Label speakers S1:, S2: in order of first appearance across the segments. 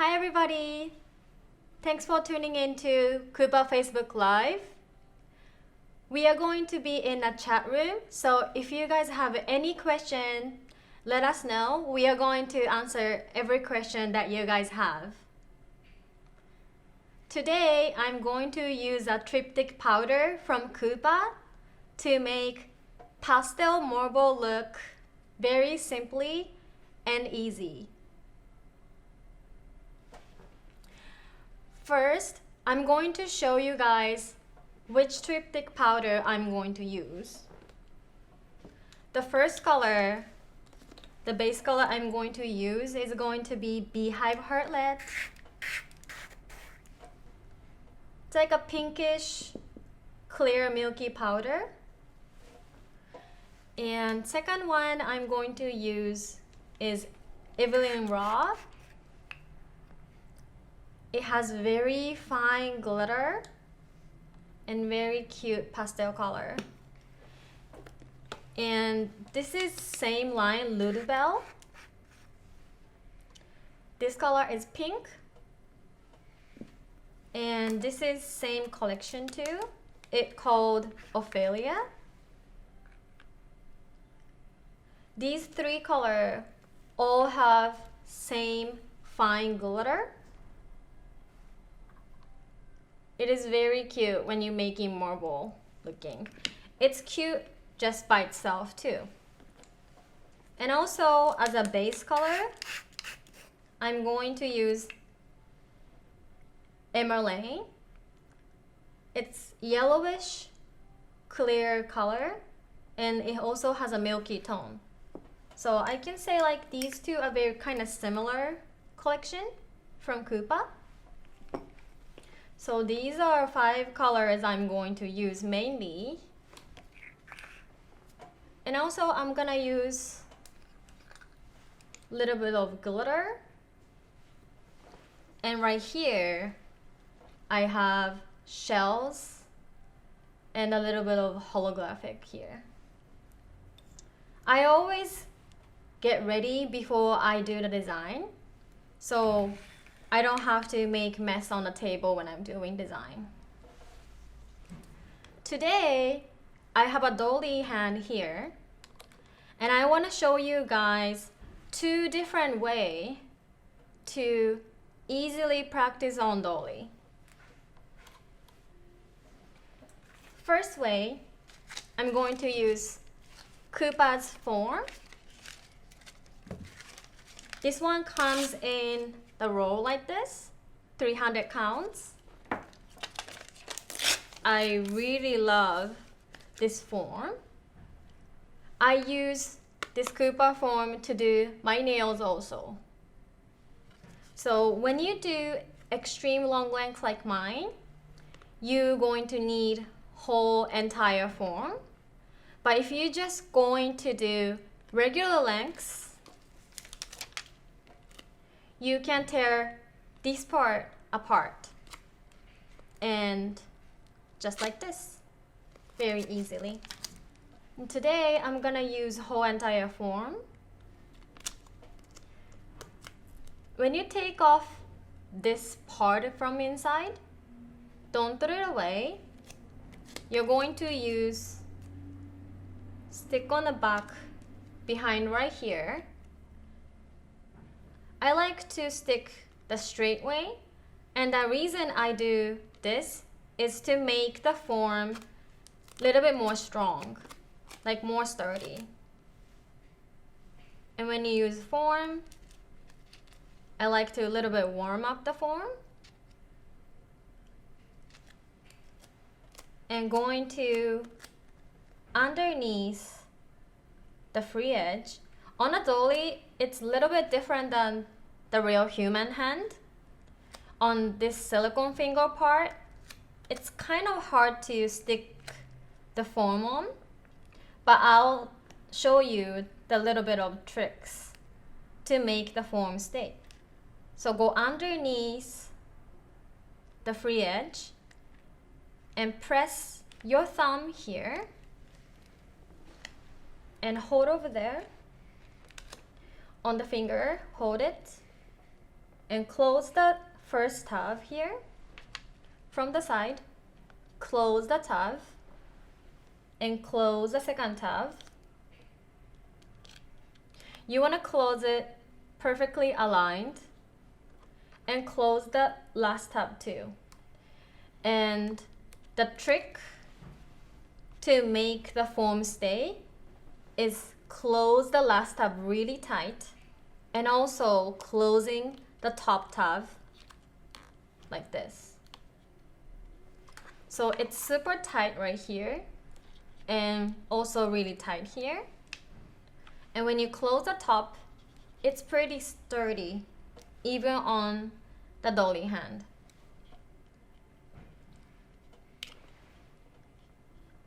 S1: Hi everybody! Thanks for tuning in to KUPA Facebook Live. We are going to be in a chat room, so if you guys have any question, let us know. We are going to answer every question that you guys have. Today, I'm going to use a triptych powder from KUPA to make pastel marble look very simply and easy. First, I'm going to show you guys which triptych powder I'm going to use. The first color, the base color I'm going to use is going to be Beehive Heartlet. It's like a pinkish, clear, milky powder. And second one I'm going to use is Evelyn Raw. It has very fine glitter and very cute pastel color. And this is same line, Ludebel. This color is pink. And this is same collection too. It's called Ophelia. These three colors all have same fine glitter. It is very cute when you're making marble looking. It's cute just by itself too. And also as a base color, I'm going to use Emerald. It's yellowish, clear color, and it also has a milky tone. So I can say like these two are very kind of similar collection from KUPA. So these are 5 colors I'm going to use mainly. And also I'm gonna use a little bit of glitter. And right here, I have shells and a little bit of holographic here. I always get ready before I do the design, so I don't have to make mess on the table when I'm doing design. Today, I have a dolly hand here, and I want to show you guys 2 different ways to easily practice on dolly. First way, I'm going to use KUPA's form. This one comes in the roll like this, 300 counts. I really love this form. I use this KUPA form to do my nails also. So when you do extreme long length like mine, you're going to need whole entire form. But if you're just going to do regular lengths, you can tear this part apart and just like this, very easily. And today I'm gonna use whole entire form. When you take off this part from inside, don't throw it away. You're going to use stick on the back behind right here. I like to stick the straight way, and the reason I do this is to make the form a little bit more strong, like more sturdy. And when you use form, I like to a little bit warm up the form. And going to underneath the free edge. On a dolly, it's a little bit different than the real human hand. On this silicone finger part, it's kind of hard to stick the form on, but I'll show you the little bit of tricks to make the form stay. So go underneath the free edge and press your thumb here and hold over there on the finger, hold it, and close the first tab here from the side, close the tab, and close the second tab. You want to close it perfectly aligned and close the last tab too. And the trick to make the foam stay is close the last tab really tight and also closing the top tab like this. So it's super tight right here and also really tight here. And when you close the top, it's pretty sturdy, even on the dolly hand.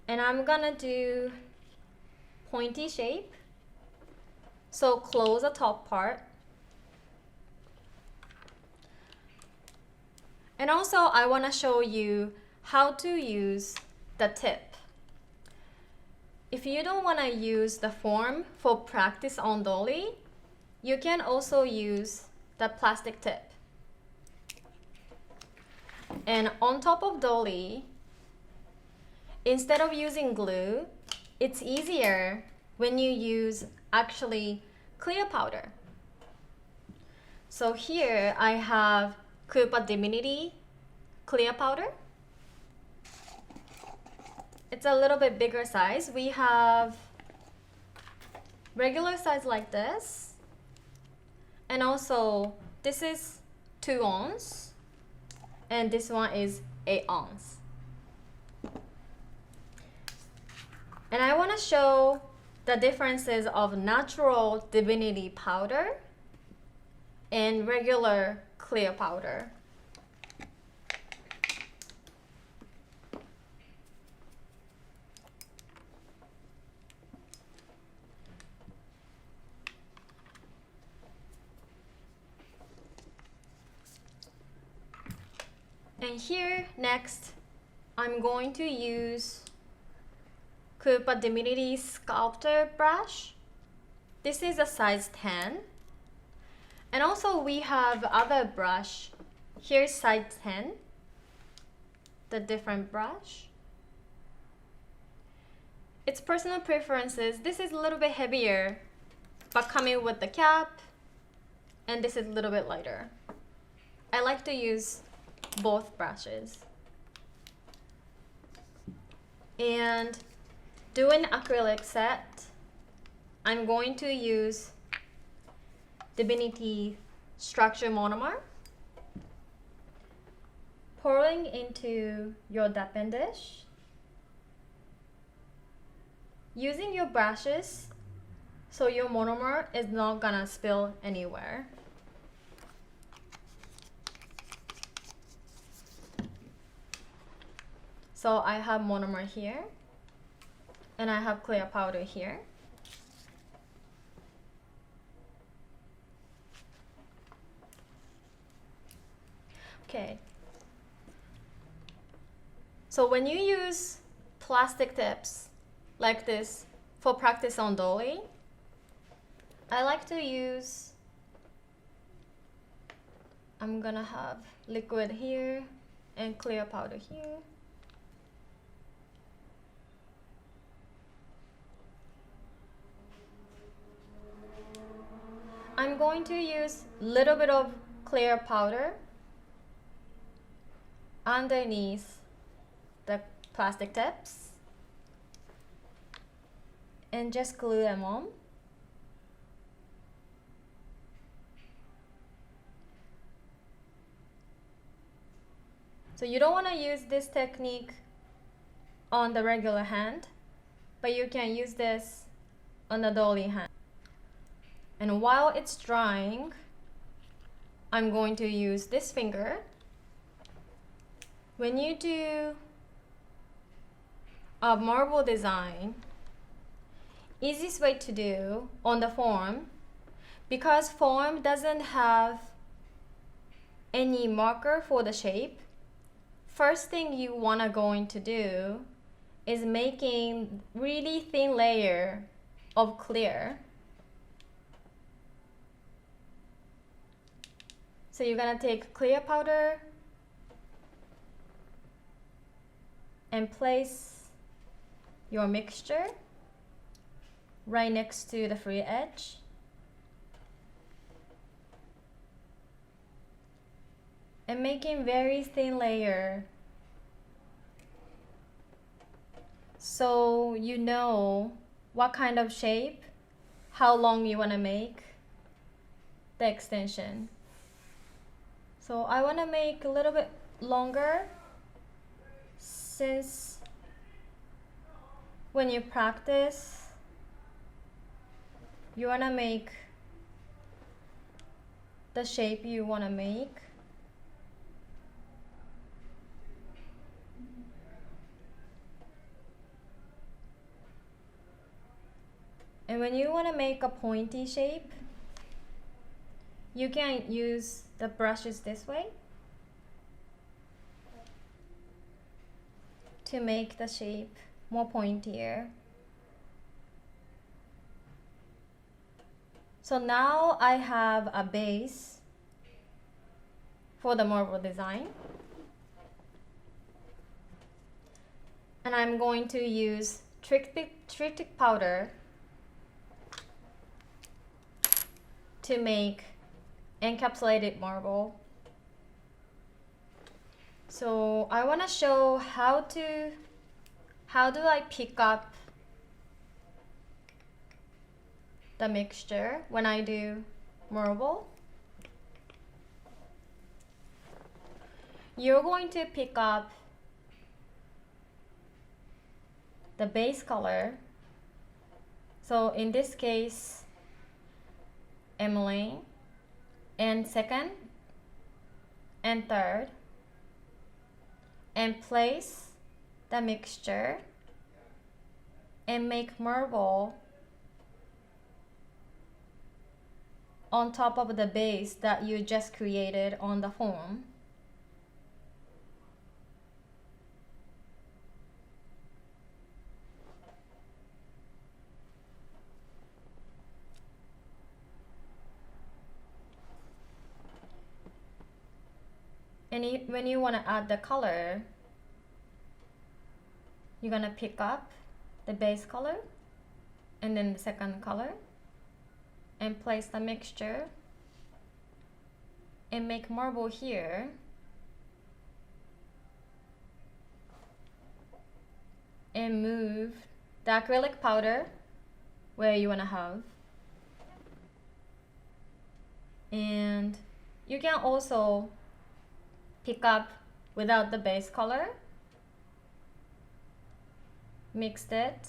S1: And I'm gonna do pointy shape. So close the top part. And also I wanna show you how to use the tip. If you don't wanna use the form for practice on dolly, you can also use the plastic tip. And on top of dolly, instead of using glue, it's easier when you use actually clear powder. So here I have KUPA Divinity clear powder. It's a little bit bigger size. We have regular size like this. And also this is 2 ounce and this one is 8 ounce. And I want to show the differences of natural Divinity powder and regular clear powder. And here next, I'm going to use KUPA Divinity Sculptor brush. This is a size 10. And also we have other brush. Here's size 10, the different brush. It's personal preferences. This is a little bit heavier, but coming with the cap, and this is a little bit lighter. I like to use both brushes. And doing acrylic set, I'm going to use Divinity Structure Monomer. Pouring into your dipping dish. Using your brushes so your monomer is not gonna spill anywhere. So I have monomer here, and I have clear powder here. Okay. So when you use plastic tips like this for practice on dolly, I like to use, I'm gonna have liquid here and clear powder here. I'm going to use a little bit of clear powder underneath the plastic tips and just glue them on. So you don't want to use this technique on the regular hand, but you can use this on the dolly hand. And while it's drying, I'm going to use this finger. When you do a marble design, easiest way to do on the form, because form doesn't have any marker for the shape, first thing you wanna going to do is making really thin layer of clear. So you're gonna take clear powder and place your mixture right next to the free edge. And making very thin layer so you know what kind of shape, how long you want to make the extension. So I want to make a little bit longer, since when you practice you want to make the shape you want to make. And when you want to make a pointy shape, you can use the brushes this way to make the shape more pointier. So now I have a base for the marble design. And I'm going to use Triptych powder to make encapsulated marble. So I want to show how do I pick up the mixture when I do marble. You're going to pick up the base color. So in this case, Emily, and second and third, and place the mixture and make marble on top of the base that you just created on the foam. And when you want to add the color, you're gonna pick up the base color and then the second color and place the mixture and make marble here. And move the acrylic powder where you want to have. And you can also pick up without the base color, mixed it,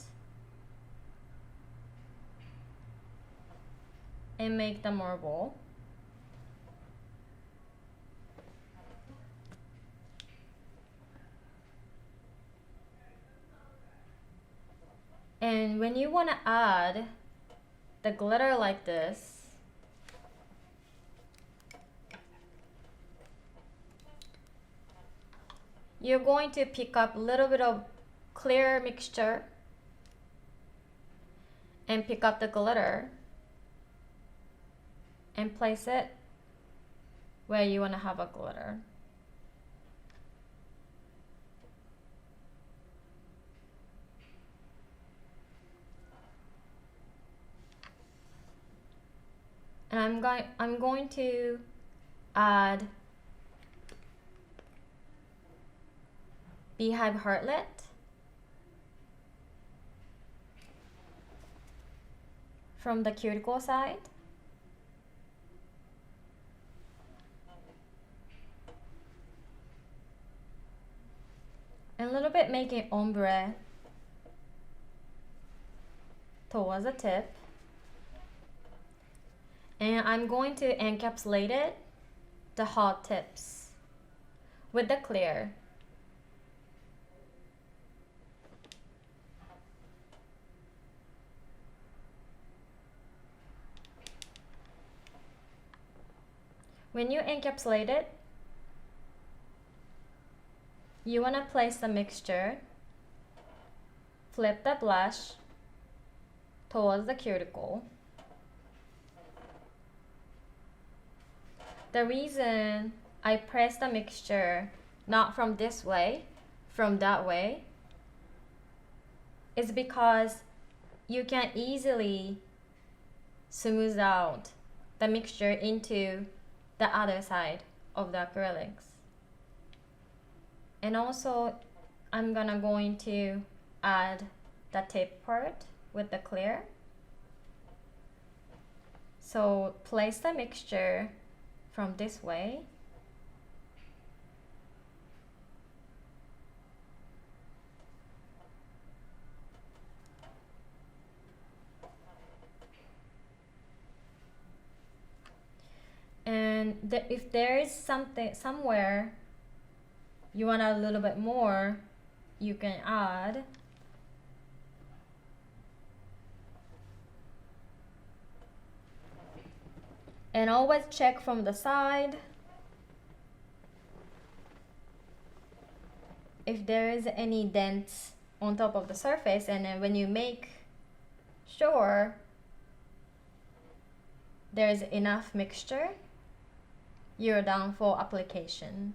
S1: and make the marble. And when you want to add the glitter like this, you're going to pick up a little bit of clear mixture and pick up the glitter and place it where you want to have a glitter. And I'm going to add beehive heartlet, from the cuticle side. And a little bit making ombre towards the tip. And I'm going to encapsulate it, the hot tips, with the clear. When you encapsulate it, you want to place the mixture, flip the blush towards the cuticle. The reason I press the mixture not from this way, from that way, is because you can easily smooth out the mixture into the other side of the acrylics. And also I'm going to add the tip part with the clear. So place the mixture from this way. And if there is something somewhere you want a little bit more, you can add. And always check from the side if there is any dents on top of the surface, and then when you make sure there is enough mixture, you're done for application.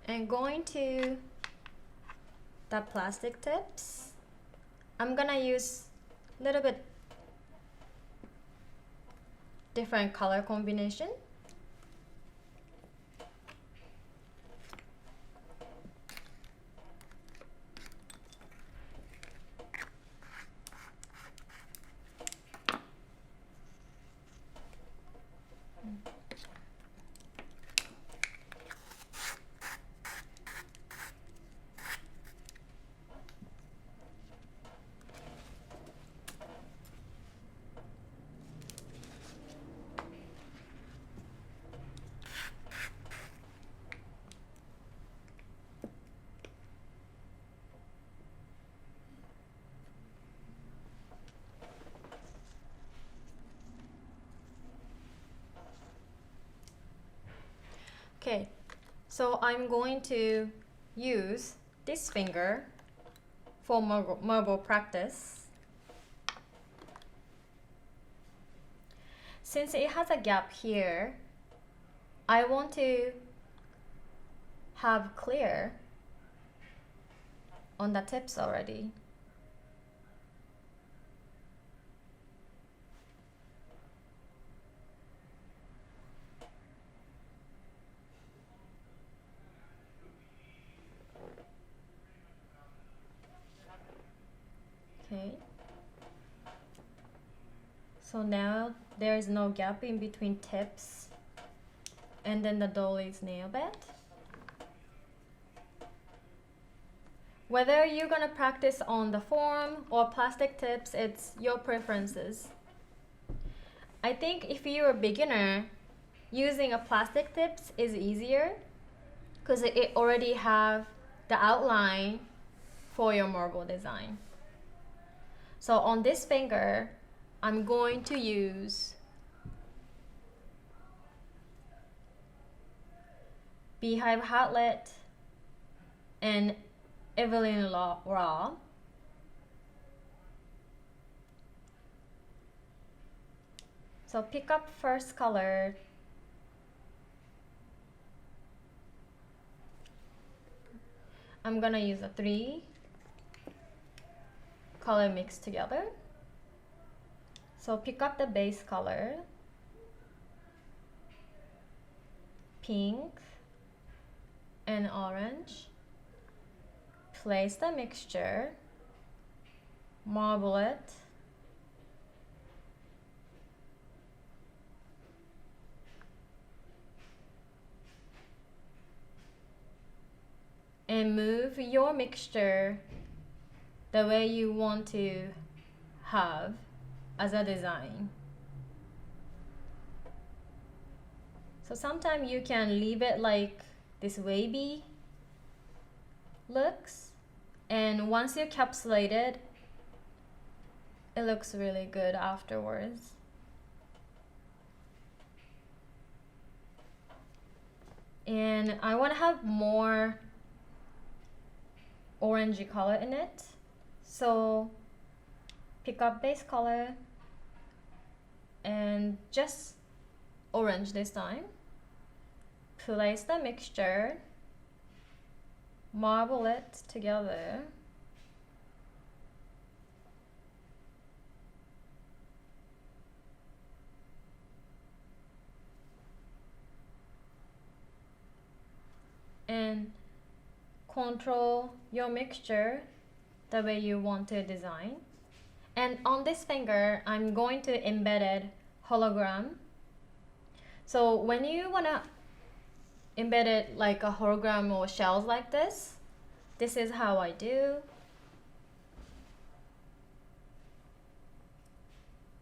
S1: And going to the plastic tips, I'm gonna use a little bit different color combination. Okay, so I'm going to use this finger for marble practice. Since it has a gap here, I want to have clear on the tips already. Okay. So now there is no gap in between tips and then the dolly's nail bed. Whether you're gonna practice on the foam or plastic tips, it's your preferences. I think if you're a beginner, using a plastic tips is easier because it already have the outline for your marble design. So on this finger, I'm going to use Beehive Heartlet and Evelyn Raw. So pick up first color. I'm gonna use a 3 color mix together. So pick up the base color, pink and orange. Place the mixture, marble it, and and move your mixture the way you want to have as a design. So sometimes you can leave it like this wavy looks, and once you encapsulate it, it looks really good afterwards. And I want to have more orangey color in it, so pick up base color and just orange this time. Place the mixture, marble it together, and control your mixture the way you want to design. And on this finger, I'm going to embed it hologram. So when you want to embed it like a hologram or shells like this is how I do.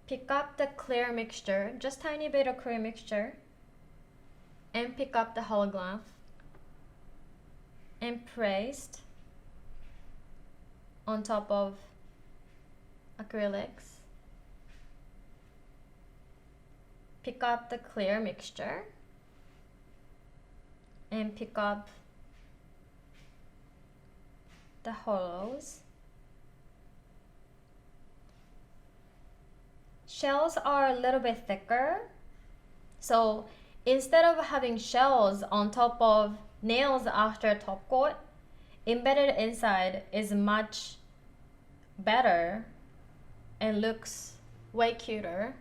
S1: Pick up the clear mixture, just tiny bit of clear mixture, and pick up the hologram and placed on top of acrylics. Pick up the clear mixture and pick up the hollows. Shells are a little bit thicker, so instead of having shells on top of nails after top coat, embedded inside is much better and looks way cuter.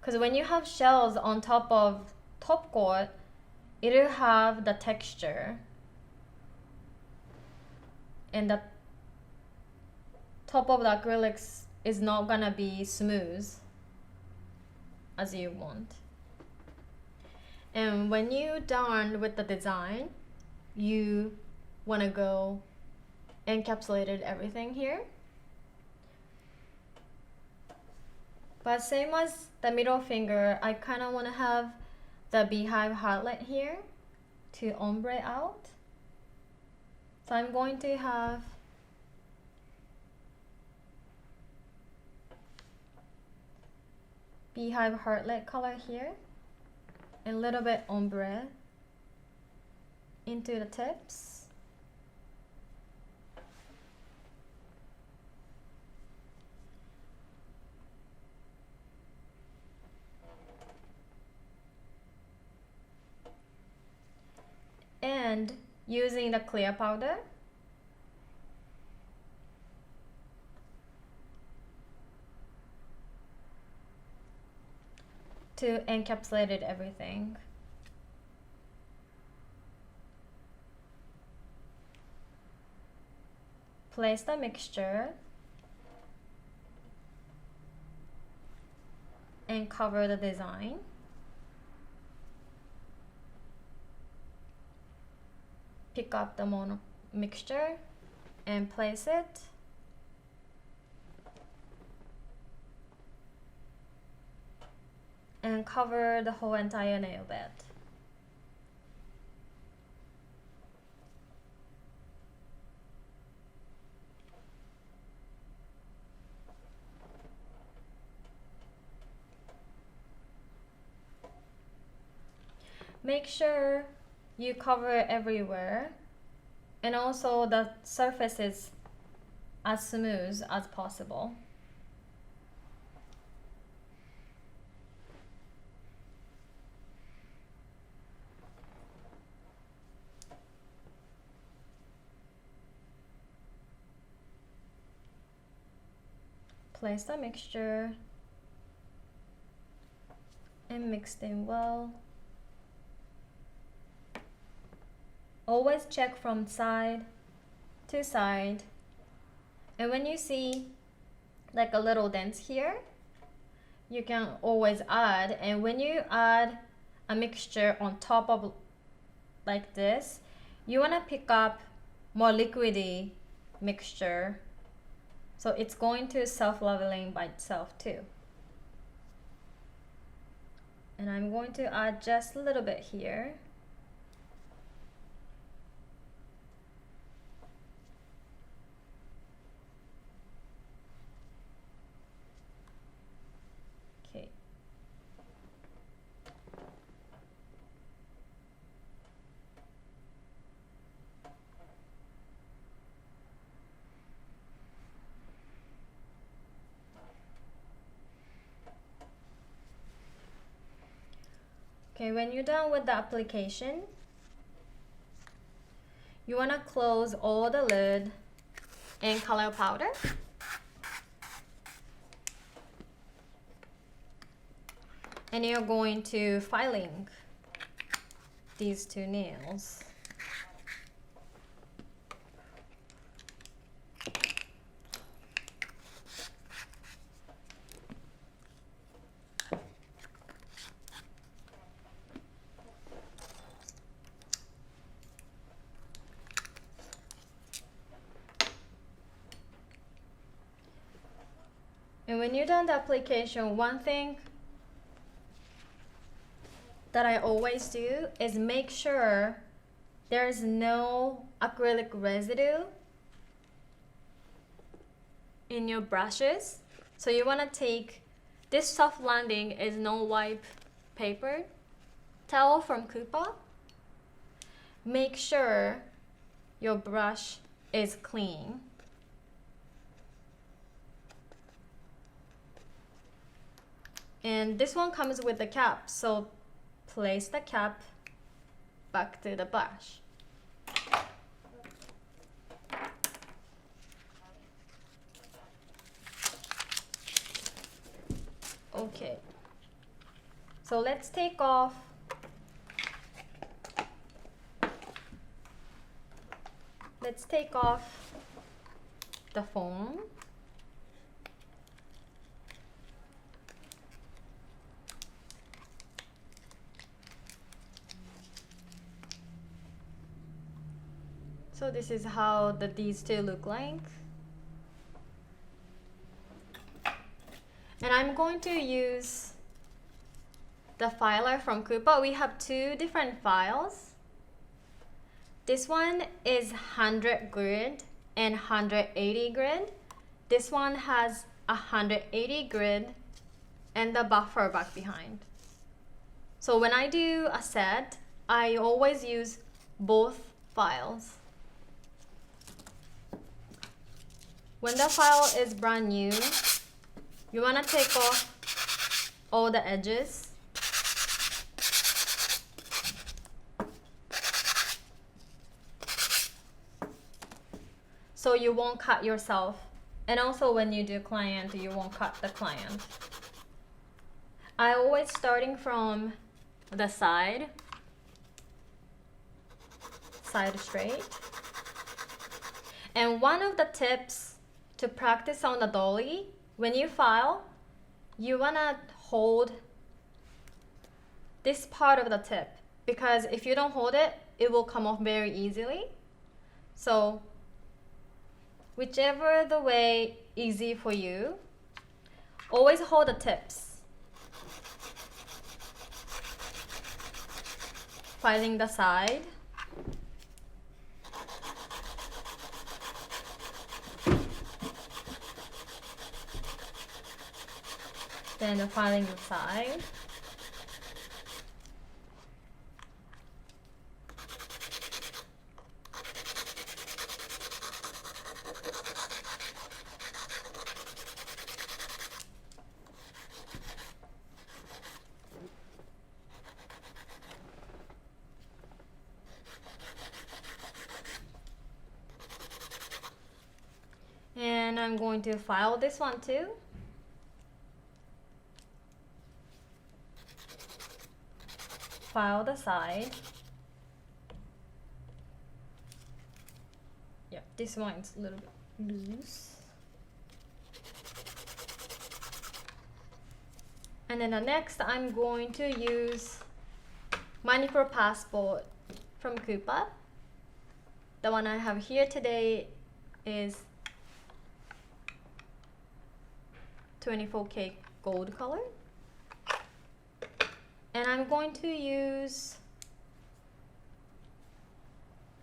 S1: Because when you have shells on top of top coat, it'll have the texture, and the top of the acrylics is not gonna be smooth as you want. And when you're done with the design, you wanna go encapsulated everything here. But same as the middle finger, I kind of want to have the beehive heartlet here to ombre out. So I'm going to have beehive heartlet color here and a little bit ombre into the tips. And using the clear powder to encapsulate everything. Place the mixture and cover the design. Pick up the mono mixture and place it. And cover the whole entire nail bed. Make sure you cover everywhere, and also the surface is as smooth as possible. Place the mixture and mix them well. Always check from side to side, and when you see like a little dent here, you can always add. And when you add a mixture on top of like this, you want to pick up more liquidy mixture, so it's going to self-leveling by itself too. And I'm going to add just a little bit here. Okay. Okay, when you're done with the application, you want to close all the lid and color powder. And you're going to filing these two nails. And when you're done the application, one thing that I always do is make sure there's no acrylic residue in your brushes. So you want to take this soft landing is no wipe paper towel from KUPA. Make sure your brush is clean. And this one comes with the cap, so place the cap back to the brush. Okay, so let's take off the foam. So this is how these two look like. And I'm going to use the filer from KUPA. We have two different files. This one is 100 grid and 180 grid. This one has 180 grid and the buffer back behind. So when I do a set, I always use both files. When the file is brand new, you want to take off all the edges. So you won't cut yourself. And also when you do client, you won't cut the client. I always starting from the side straight. And one of the tips to practice on the dolly, when you file, you wanna hold this part of the tip, because if you don't hold it, it will come off very easily. So whichever the way easy for you, always hold the tips. Filing the side. Then filing the side. And I'm going to file this one too. File the side. Yeah, this one's a little bit loose. And then the next, I'm going to use Manicure Passport from KUPA. The one I have here today is 24K gold color. And I'm going to use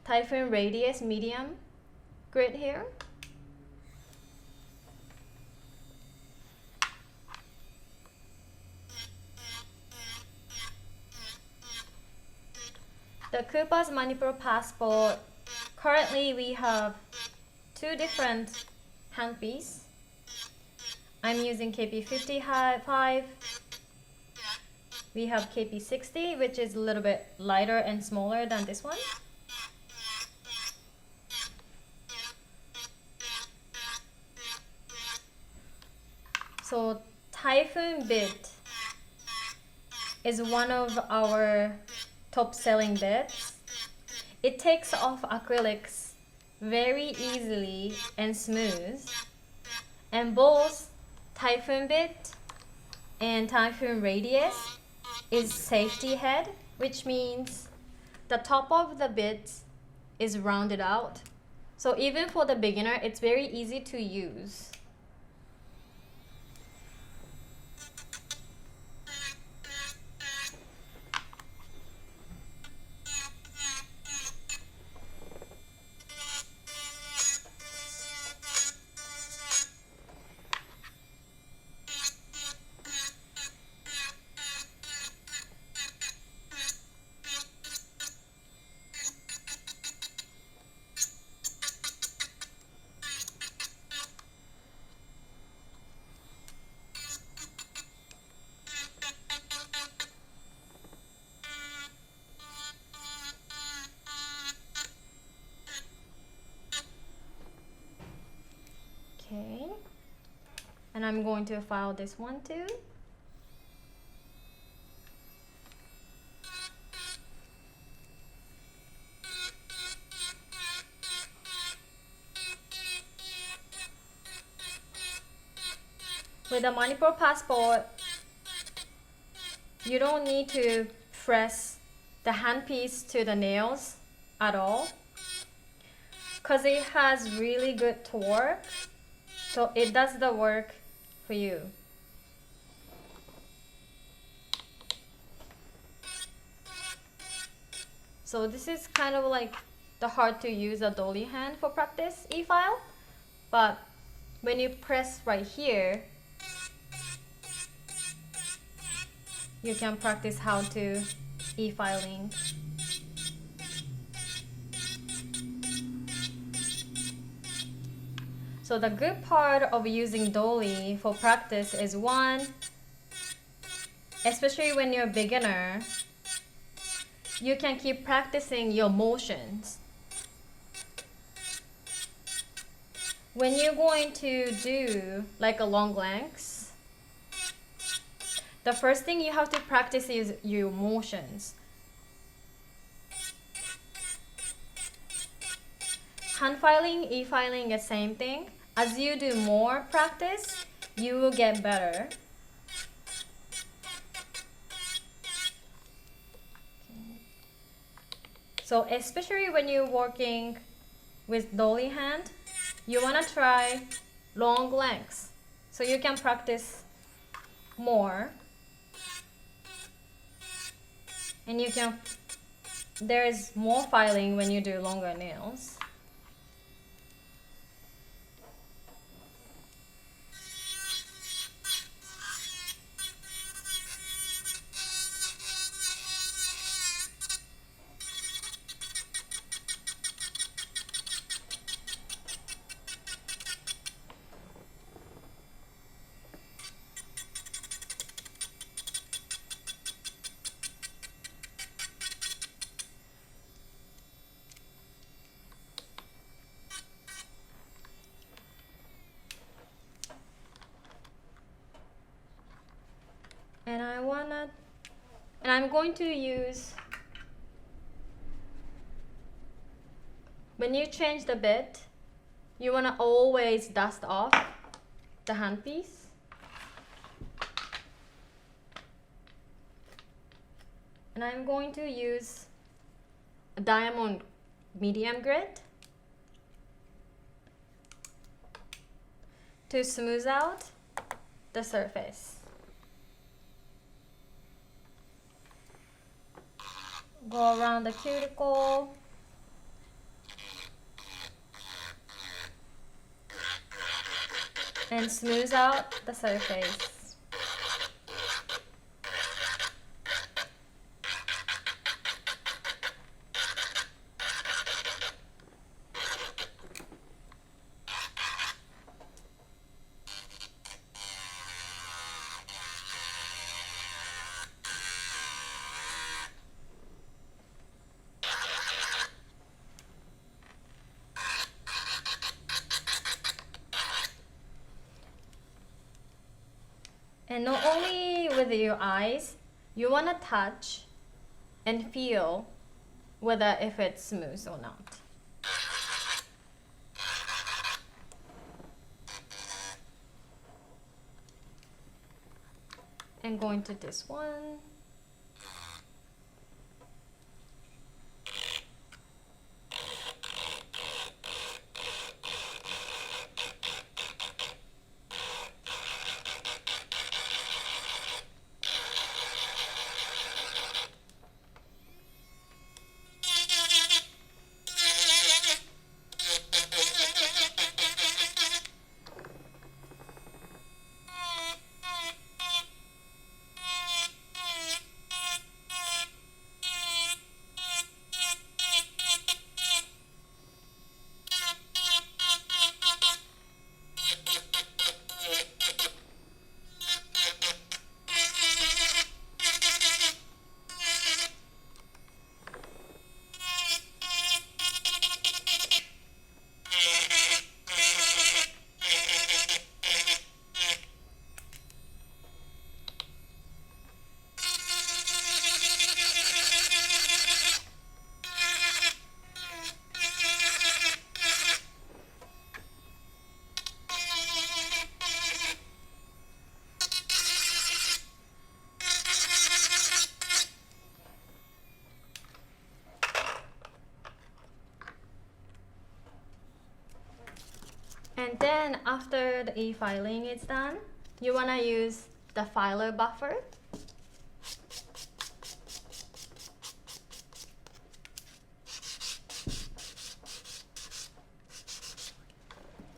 S1: Typhoon Radius medium grit here. The KUPA's Manipur passport, currently we have two different handpieces. I'm using KP55. We have KP60, which is a little bit lighter and smaller than this one. So Typhoon bit is one of our top selling bits. It takes off acrylics very easily and smooth. And both Typhoon bit and Typhoon Radius is safety head, which means the top of the bit is rounded out. So even for the beginner, it's very easy to use. Okay, and I'm going to file this one too. With the Manipur passport, you don't need to press the handpiece to the nails at all, because it has really good torque, so it does the work for you. So this is kind of like the hard to use a dolly hand for practice e-file, but when you press right here, you can practice how to e-filing. So the good part of using dolly for practice is, one, especially when you're a beginner, you can keep practicing your motions. When you're going to do like a long lengths, the first thing you have to practice is your motions. Hand filing, e-filing is same thing. As you do more practice, you will get better. So especially when you're working with dolly hand, you want to try long lengths so you can practice more. And you can, there is more filing when you do longer nails. And I'm going to use, when you change the bit, you want to always dust off the handpiece. And I'm going to use diamond medium grit to smooth out the surface. Go around the cuticle. And smooth out the surface. And not only with your eyes, you want to touch and feel whether if it's smooth or not. And going to this one. And then after the e-filing is done, you want to use the filer buffer.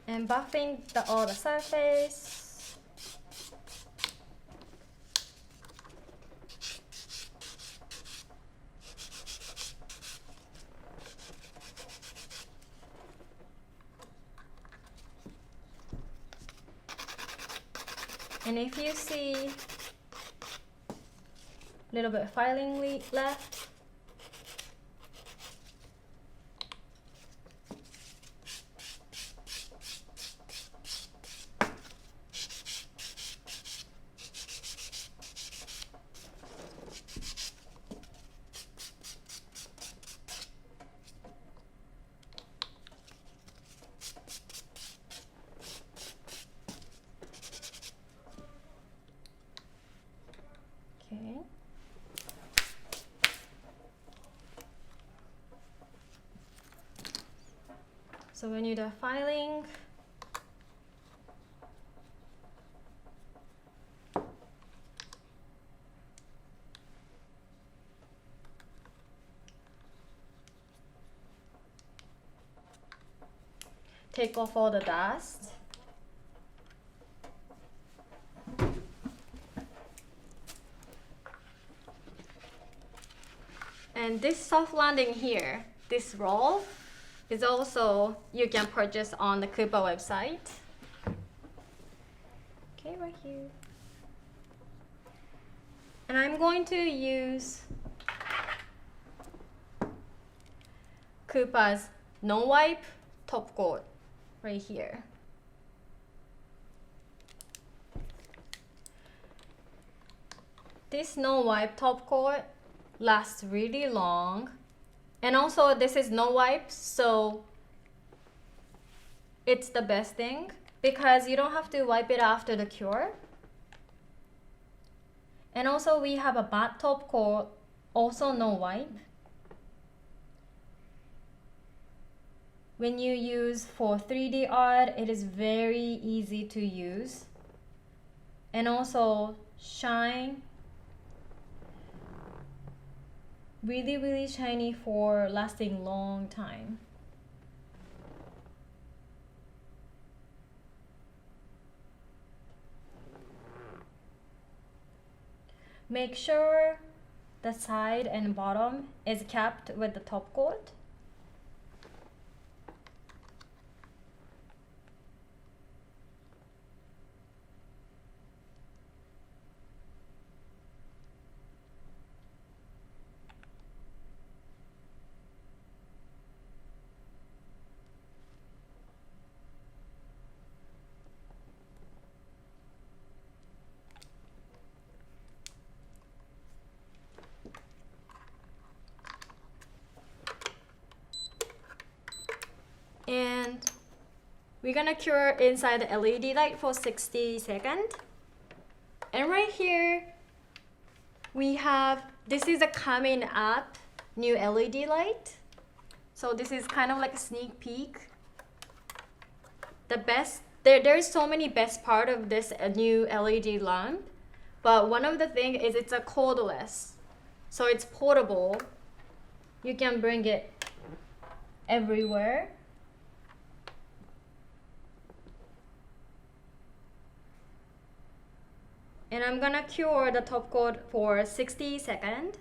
S1: And buffing all the surface. And if you see a little bit of filing left, okay. So when you do filing, take off all the dust. And this soft landing here, this roll, is also you can purchase on the KUPA website. Okay, right here. And I'm going to use KUPA's non-wipe top coat right here. This non-wipe top coat lasts really long, and also this is no wipes, so it's the best thing because you don't have to wipe it after the cure. And also we have a matte top coat, also no wipe, when you use for 3D art, it is very easy to use and also shine really shiny for lasting long time. Make sure the side and bottom is capped with the top coat. And we're gonna cure inside the LED light for 60 seconds. And right here, we have, this is a coming up new LED light. So this is kind of like a sneak peek. The best, there's so many best part of this new LED lamp. But one of the things is it's a cordless. So it's portable. You can bring it everywhere. And I'm gonna cure the top coat for 60 seconds.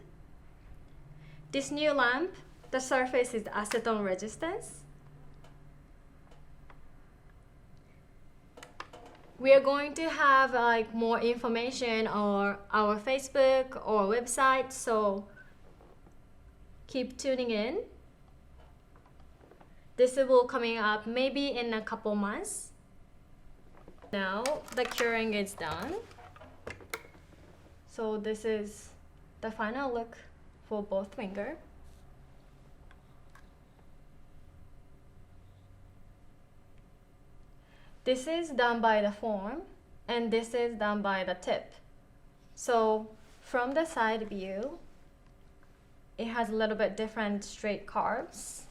S1: This new lamp, the surface is acetone resistance. We are going to have like more information on our Facebook or website, so keep tuning in. This will coming up maybe in a couple months. Now the curing is done. So this is the final look for both fingers. This is done by the form and this is done by the tip. So from the side view, it has a little bit different straight curves.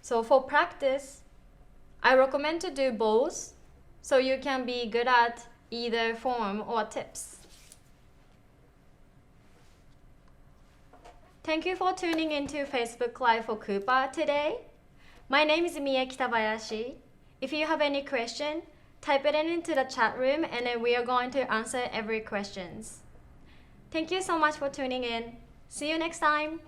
S1: So for practice, I recommend to do both so you can be good at either form or tips. Thank you for tuning into Facebook Live for KUPA today. My name is Kitabayashi. If you have any question, type it into the chat room and then we are going to answer every questions. Thank you so much for tuning in. See you next time.